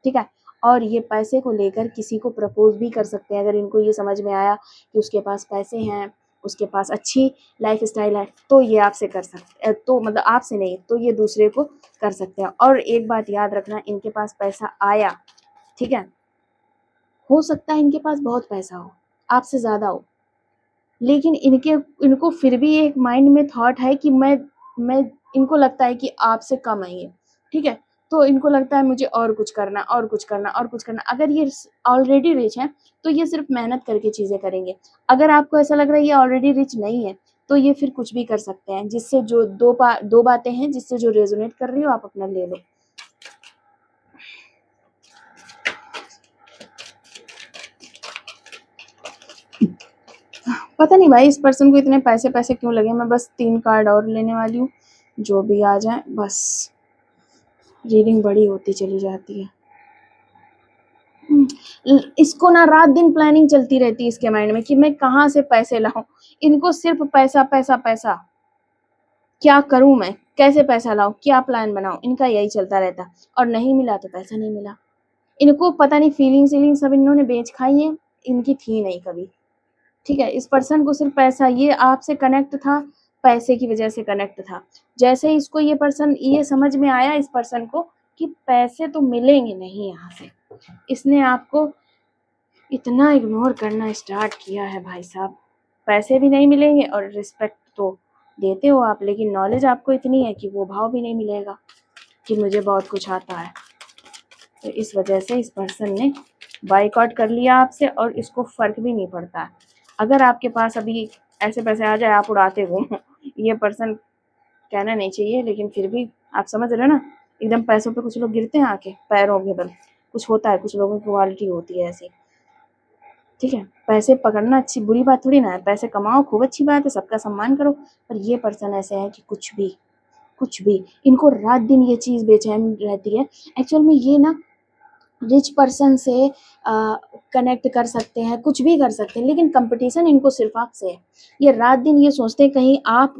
ठीक है। और ये पैसे को लेकर किसी को प्रपोज भी कर सकते हैं, अगर इनको ये समझ में आया कि उसके पास पैसे हैं, उसके पास अच्छी लाइफ स्टाइल है, तो ये आपसे कर सकते हैं, तो मतलब आपसे नहीं तो ये दूसरे को कर सकते हैं। और एक बात याद रखना, इनके पास पैसा आया, ठीक है, हो सकता है इनके पास बहुत पैसा हो, आपसे ज्यादा हो, लेकिन इनको फिर भी एक माइंड में थॉट है कि मैं इनको लगता है कि आपसे कम है ये, ठीक है? तो इनको लगता है मुझे और कुछ करना और कुछ करना और कुछ करना। अगर ये ऑलरेडी रिच हैं, तो ये सिर्फ मेहनत करके चीज़ें करेंगे। अगर आपको ऐसा लग रहा है ये ऑलरेडी रिच नहीं है, तो ये फिर कुछ भी कर सकते हैं, जिससे जो 2 बातें हैं जिससे जो रेजोनेट कर रही हो आप अपना ले लो। पता नहीं भाई इस पर्सन को इतने पैसे पैसे क्यों लगे। मैं बस 3 कार्ड और लेने वाली हूँ, जो भी आ जाए बस। रीडिंग बड़ी होती चली जाती है। इसको ना रात दिन प्लानिंग चलती रहती है इसके माइंड में कि मैं कहाँ से पैसे लाऊं। इनको सिर्फ पैसा पैसा पैसा, क्या करूं मैं, कैसे पैसा लाऊं, क्या प्लान बनाऊं, इनका यही चलता रहता। और नहीं मिला तो पैसा नहीं मिला। इनको पता नहीं फीलिंग सब इन्होंने बेच खाई है, इनकी थी नहीं कभी, ठीक है? इस पर्सन को सिर्फ पैसा, ये आपसे कनेक्ट था, पैसे की वजह से कनेक्ट था। जैसे ही इसको ये पर्सन, ये समझ में आया इस पर्सन को कि पैसे तो मिलेंगे नहीं यहाँ से, इसने आपको इतना इग्नोर करना स्टार्ट किया है भाई साहब। पैसे भी नहीं मिलेंगे और रिस्पेक्ट तो देते हो आप, लेकिन नॉलेज आपको इतनी है कि वो भाव भी नहीं मिलेगा कि मुझे बहुत कुछ आता है। तो इस वजह से इस पर्सन ने बाइकआउट कर लिया आपसे, और इसको फर्क भी नहीं पड़ता है। अगर आपके पास अभी ऐसे पैसे आ जाए आप उड़ाते घूमो, ये पर्सन कहना नहीं चाहिए, लेकिन फिर भी आप समझ रहे हो ना, एकदम पैसों पे कुछ लोग गिरते हैं आके पैरों के बल। कुछ होता है, कुछ लोगों की क्वालिटी होती है ऐसी, ठीक है? पैसे पकड़ना अच्छी बुरी बात थोड़ी ना है, पैसे कमाओ खूब अच्छी बात है, सबका सम्मान करो। पर ये पर्सन ऐसे है कि कुछ भी इनको रात दिन ये चीज़ बेचैन रहती है। एक्चुअल में ये ना रिच पर्सन से कनेक्ट कर सकते हैं, कुछ भी कर सकते हैं, लेकिन कंपटीशन इनको सिर्फ आपसे है। ये रात दिन ये सोचते हैं कहीं आप,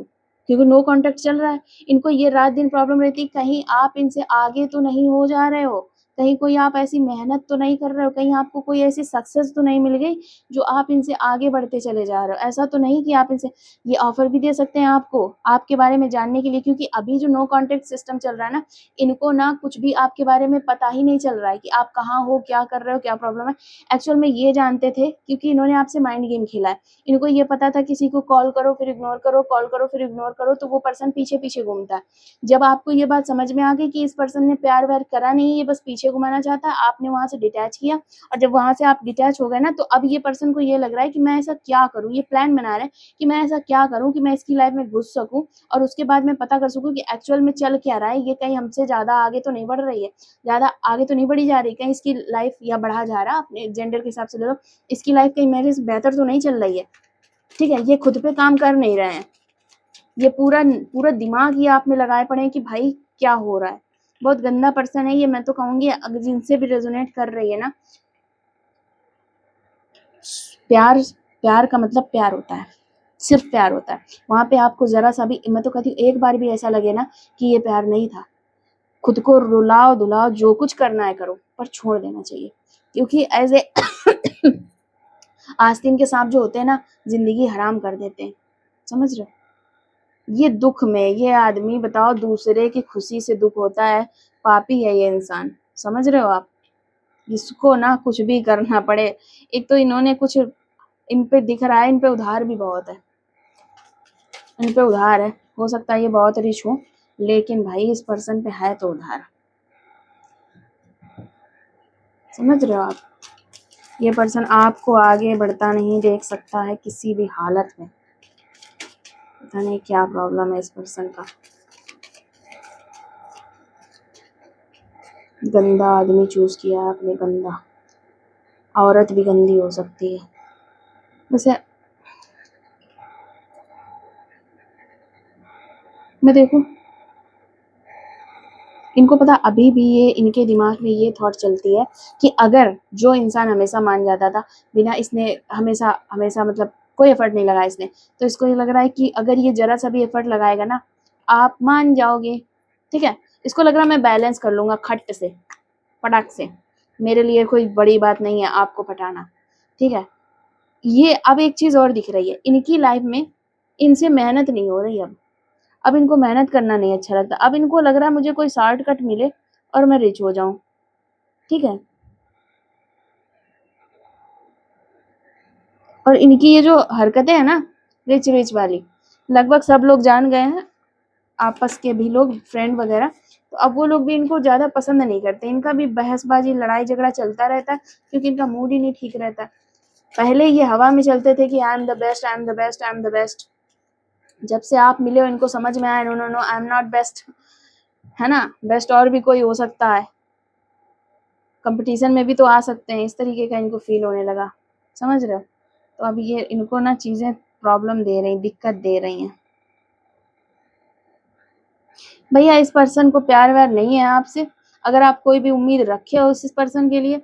क्योंकि नो कांटेक्ट चल रहा है, इनको ये रात दिन प्रॉब्लम रहती है कहीं आप इनसे आगे तो नहीं हो जा रहे हो, कहीं कोई आप ऐसी मेहनत तो नहीं कर रहे हो, कहीं आपको कोई ऐसी सक्सेस तो नहीं मिल गई जो आप इनसे आगे बढ़ते चले जा रहे हो। ऐसा तो नहीं कि आप इनसे, ये ऑफर भी दे सकते हैं आपको आपके बारे में जानने के लिए, क्योंकि अभी जो नो कांटेक्ट सिस्टम चल रहा है ना, इनको ना कुछ भी आपके बारे में पता ही नहीं चल रहा है कि आप कहाँ हो, क्या कर रहे हो, क्या प्रॉब्लम है। एक्चुअल में ये जानते थे क्योंकि इन्होंने आपसे माइंड गेम खेला है। इनको ये पता था किसी को कॉल करो फिर इग्नोर करो, कॉल करो फिर इग्नोर करो, तो वो पर्सन पीछे पीछे घूमता है। जब आपको ये बात समझ में आ गई कि इस पर्सन ने प्यार व्यार करा नहीं, ये बस पीछे घुमाना चाहता है, आपने वहां से डिटैच किया। और जब वहां से आप डिटैच हो गए ना, तो अब ये पर्सन को ये लग रहा है कि मैं ऐसा क्या करूँ, ये प्लान बना रहे हैं कि मैं ऐसा क्या करूँ कि मैं इसकी लाइफ में घुस सकूं, और उसके बाद मैं पता कर सकूं कि एक्चुअल में चल क्या रहा है, ये कहीं हमसे ज़्यादा आगे तो नहीं बढ़ रही है, ज़्यादा आगे तो नहीं बढ़ी जा रही, कहीं इसकी लाइफ या बढ़ा जा रहा, अपने जेंडर के हिसाब से ले लो, इसकी लाइफ कहीं मेरे से बेहतर तो नहीं चल रही है, ठीक है? ये खुद पे काम कर नहीं रहे हैं, ये पूरा पूरा दिमाग ये आप में लगाए पड़े हैं कि भाई क्या हो रहा है। बहुत गंदा पर्सन है ये, मैं तो कहूँगी अगर जिनसे भी रेजोनेट कर रही है ना, प्यार प्यार का मतलब प्यार होता है, सिर्फ प्यार होता है। वहाँ पे आपको ज़रा सा भी, मैं तो कहती हूँ एक बार भी ऐसा लगे ना कि ये प्यार नहीं था, खुद को रुलाओ धुलाओ जो कुछ करना है करो, पर छोड़ देना चाहिए। क्योंकि एज ए आस्तीन के सांप जो होते हैं ना, जिंदगी हराम कर देते हैं, समझ रहे हो? ये दुख में ये आदमी, बताओ दूसरे की खुशी से दुख होता है, पापी है ये इंसान, समझ रहे हो आप? इसको ना कुछ भी करना पड़े। एक तो इन्होंने कुछ, इन पे दिख रहा है इन पे उधार भी बहुत है, इन पे उधार है। हो सकता है ये बहुत रिच हो, लेकिन भाई इस पर्सन पे है तो उधार, समझ रहे हो आप? ये पर्सन आपको आगे बढ़ता नहीं देख सकता है किसी भी हालत में। पता नहीं क्या प्रॉब्लम है इस पर्सन का। गंदा आदमी चूज किया है आपने, गंदा। औरत भी गंदी हो सकती है वैसे। मैं देखूं, इनको पता अभी भी ये इनके दिमाग में ये थॉट चलती है कि अगर जो इंसान हमेशा मान जाता था, बिना इसने हमेशा हमेशा मतलब कोई एफर्ट नहीं लगाया इसने, तो इसको ये लग रहा है कि अगर ये जरा सा भी एफर्ट लगाएगा ना आप मान जाओगे, ठीक है? इसको लग रहा है मैं बैलेंस कर लूंगा खट से, पटाख से, मेरे लिए कोई बड़ी बात नहीं है आपको पटाना, ठीक है? ये अब एक चीज और दिख रही है इनकी लाइफ में, इनसे मेहनत नहीं हो रही अब इनको मेहनत करना नहीं अच्छा लगता। अब इनको लग रहा है मुझे कोई शॉर्टकट मिले और मैं रिच हो जाऊं, ठीक है? और इनकी ये जो हरकतें हैं ना, रिच रिच वाली, लगभग सब लोग जान गए हैं, आपस के भी लोग, फ्रेंड वगैरह। तो अब वो लोग भी इनको ज़्यादा पसंद नहीं करते, इनका भी बहसबाजी लड़ाई झगड़ा चलता रहता है, क्योंकि इनका मूड ही नहीं ठीक रहता। पहले ये हवा में चलते थे कि I am the best, I am the best, I am the best. जब से आप मिले हो इनको समझ में आया, no no no, I am not best, है ना, बेस्ट और भी कोई हो सकता है, कंपटीशन में भी तो आ सकते हैं, इस तरीके का इनको फील होने लगा, समझ रहे हो। तो अब ये इनको ना चीज़ें प्रॉब्लम दे रही, दिक्कत दे रही हैं। भैया इस पर्सन को प्यार व्यार नहीं है आपसे, अगर आप कोई भी उम्मीद रखे हो इस पर्सन के लिए,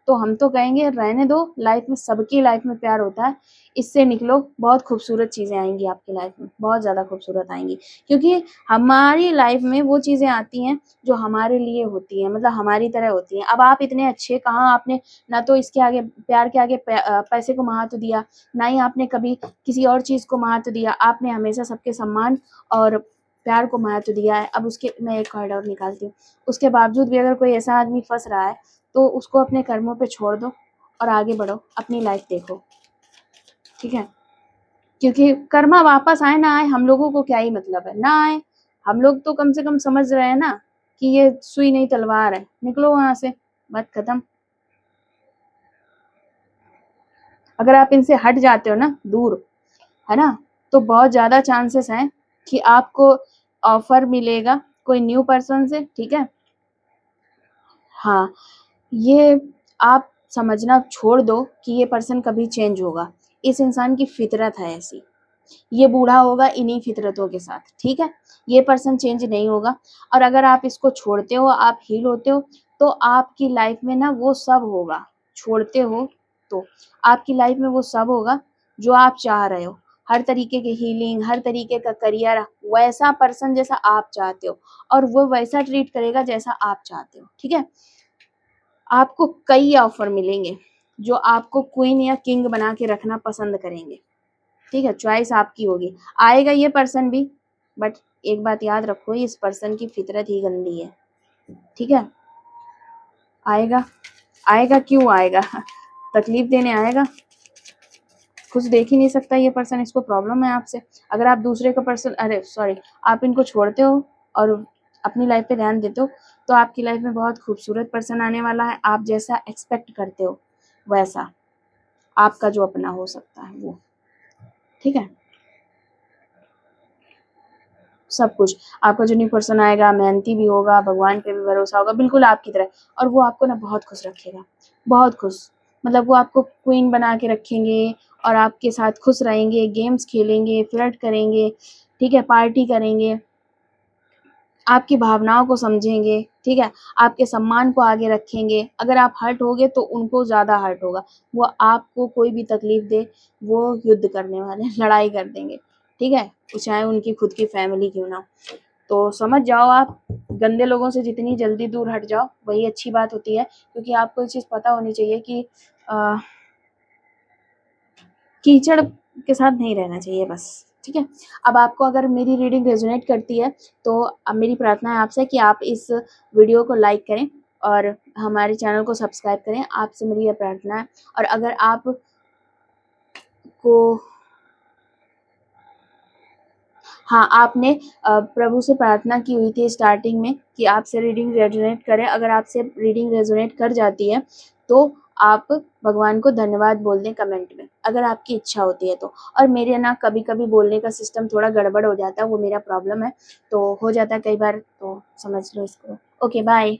तो हम तो कहेंगे रहने दो, लाइफ में सबकी लाइफ में प्यार होता है, इससे निकलो, बहुत खूबसूरत चीज़ें आएंगी आपकी लाइफ में, बहुत ज़्यादा खूबसूरत आएंगी, क्योंकि हमारी लाइफ में वो चीज़ें आती हैं जो हमारे लिए होती हैं, मतलब हमारी तरह होती हैं। अब आप इतने अच्छे, कहाँ आपने ना तो इसके आगे प्यार के आगे पैसे को महत्व दिया, ना ही आपने कभी किसी और चीज़ को महत्व दिया, आपने हमेशा सबके सम्मान और प्यार को महत्व दिया है। अब उसके, मैं एक कार्ड और निकालती हूँ, उसके बावजूद भी अगर कोई ऐसा आदमी फंस रहा है, तो उसको अपने कर्मों पे छोड़ दो और आगे बढ़ो, अपनी लाइफ देखो, ठीक है। क्योंकि कर्मा वापस आए ना आए, हम लोगों को क्या ही मतलब है, ना आए, हम लोग तो कम से कम समझ रहे हैं ना कि ये सुई नहीं तलवार है, निकलो वहां से, बात खत्म। अगर आप इनसे हट जाते हो ना दूर, है ना, तो बहुत ज्यादा चांसेस हैं कि आपको ऑफर मिलेगा कोई न्यू पर्सन से, ठीक है। हाँ, ये आप समझना छोड़ दो कि ये पर्सन कभी चेंज होगा, इस इंसान की फितरत है ऐसी, ये बूढ़ा होगा इन्हीं फितरतों के साथ, ठीक है। ये पर्सन चेंज नहीं होगा, और अगर आप इसको छोड़ते हो, आप हील होते हो, तो आपकी लाइफ में ना वो सब होगा, छोड़ते हो तो आपकी लाइफ में वो सब होगा जो आप चाह रहे हो, हर तरीके की हीलिंग, हर तरीके का करियर, वैसा पर्सन जैसा आप चाहते हो, और वो वैसा ट्रीट करेगा जैसा आप चाहते हो, ठीक है। आपको कई ऑफर मिलेंगे जो आपको क्वीन या किंग बना के रखना पसंद करेंगे, ठीक है, चॉइस आपकी होगी। आएगा ये पर्सन भी, बट एक बात याद रखो, इस पर्सन की फितरत ही गंदी है, ठीक है। आएगा, आएगा क्यों आएगा, तकलीफ देने आएगा, कुछ देख ही नहीं सकता ये पर्सन, इसको प्रॉब्लम है आपसे। अगर आप दूसरे का पर्सन, अरे सॉरी, आप इनको छोड़ते हो और अपनी लाइफ पे ध्यान देते हो, तो आपकी लाइफ में बहुत खूबसूरत पर्सन आने वाला है, आप जैसा एक्सपेक्ट करते हो वैसा, आपका जो अपना हो सकता है वो, ठीक है। सब कुछ, आपका जो न्यू पर्सन आएगा मेहनती भी होगा, भगवान पे भी भरोसा होगा, बिल्कुल आपकी तरह, और वो आपको ना बहुत खुश रखेगा, बहुत खुश, मतलब वो आपको क्वीन बना के रखेंगे, और आपके साथ खुश रहेंगे, गेम्स खेलेंगे, फ्लर्ट करेंगे, ठीक है, पार्टी करेंगे, आपकी भावनाओं को समझेंगे, ठीक है, आपके सम्मान को आगे रखेंगे। अगर आप हर्ट होगे तो उनको ज़्यादा हर्ट होगा, वो आपको कोई भी तकलीफ दे, वो युद्ध करने वाले लड़ाई कर देंगे, ठीक है, चाहे उनकी खुद की फैमिली क्यों ना हो। तो समझ जाओ, आप गंदे लोगों से जितनी जल्दी दूर हट जाओ वही अच्छी बात होती है, क्योंकि आपको ये चीज़ पता होनी चाहिए कि कीचड़ के साथ नहीं रहना चाहिए बस, ठीक है। अब आपको अगर मेरी रीडिंग रेजोनेट करती है, तो अब मेरी प्रार्थना है आपसे कि आप इस वीडियो को लाइक करें और हमारे चैनल को सब्सक्राइब करें, आपसे मेरी यह प्रार्थना है। और अगर आप को, हाँ, आपने प्रभु से प्रार्थना की हुई थी स्टार्टिंग में कि आपसे रीडिंग रेजोनेट करे, अगर आपसे रीडिंग रेजोनेट कर जाती है तो आप भगवान को धन्यवाद बोल दें कमेंट में, अगर आपकी इच्छा होती है तो। और मेरे ना कभी कभी बोलने का सिस्टम थोड़ा गड़बड़ हो जाता है, वो मेरा प्रॉब्लम है, तो हो जाता है कई बार, तो समझ लो इसको। Okay bye.